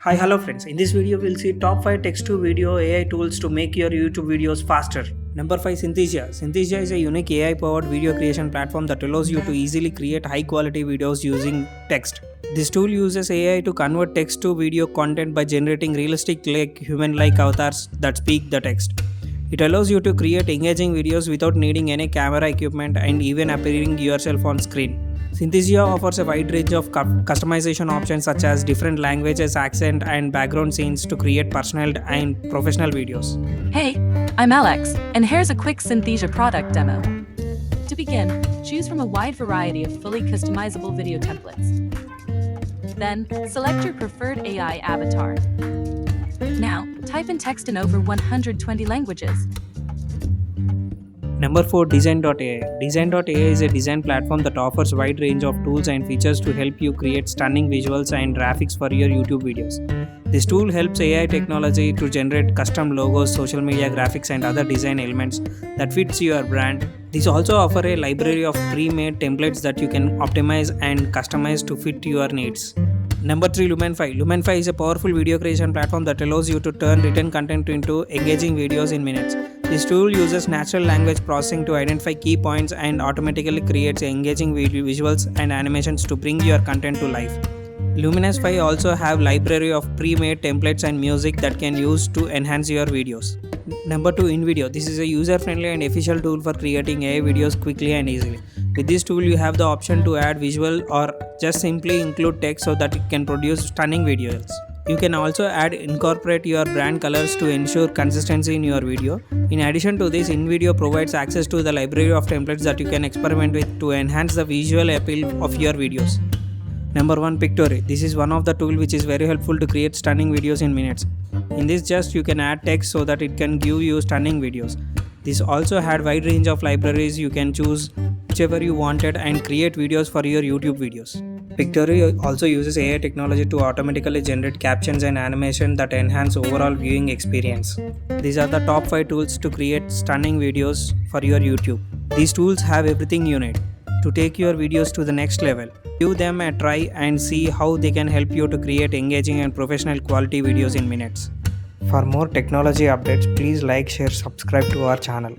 Hi, hello friends. In this video, we'll see top 5 text to video AI tools to make your YouTube videos faster. Number 5, Synthesia. Synthesia is a unique AI powered video creation platform that allows you to easily create high quality videos using text. This tool uses AI to convert text to video content by generating realistic human like avatars that speak the text. It allows you to create engaging videos without needing any camera equipment and even appearing yourself on screen. Synthesia offers a wide range of customization options such as different languages, accent, and background scenes to create personal and professional videos. Hey, I'm Alex, and here's a quick Synthesia product demo. To begin, choose from a wide variety of fully customizable video templates. Then, select your preferred AI avatar. Now, type in text in over 120 languages. Number 4, Design.ai. Design.ai is a design platform that offers a wide range of tools and features to help you create stunning visuals and graphics for your YouTube videos. This tool helps AI technology to generate custom logos, social media graphics, and other design elements that fits your brand. These also offer a library of pre-made templates that you can optimize and customize to fit your needs. Number 3, Lumenfy. Lumenfy is a powerful video creation platform that allows you to turn written content into engaging videos in minutes. This tool uses natural language processing to identify key points and automatically creates engaging visuals and animations to bring your content to life. Lumenfy also have library of pre-made templates and music that can use to enhance your videos. Number 2, InVideo. This is a user-friendly and efficient tool for creating AI videos quickly and easily. With this tool, you have the option to add visual or just simply include text so that it can produce stunning videos. You can also incorporate your brand colors to ensure consistency in your video. In addition to this, InVideo provides access to the library of templates that you can experiment with to enhance the visual appeal of your videos. Number 1, Pictory. This is one of the tools which is very helpful to create stunning videos in minutes. In this you can add text so that it can give you stunning videos. This also had wide range of libraries. You can choose whichever you wanted and create videos for your YouTube videos. Pictory also uses AI technology to automatically generate captions and animation that enhance overall viewing experience. These are the top 5 tools to create stunning videos for your YouTube. These tools have everything you need to take your videos to the next level. Give them a try and see how they can help you to create engaging and professional quality videos in minutes. For more technology updates, please like, share, subscribe to our channel.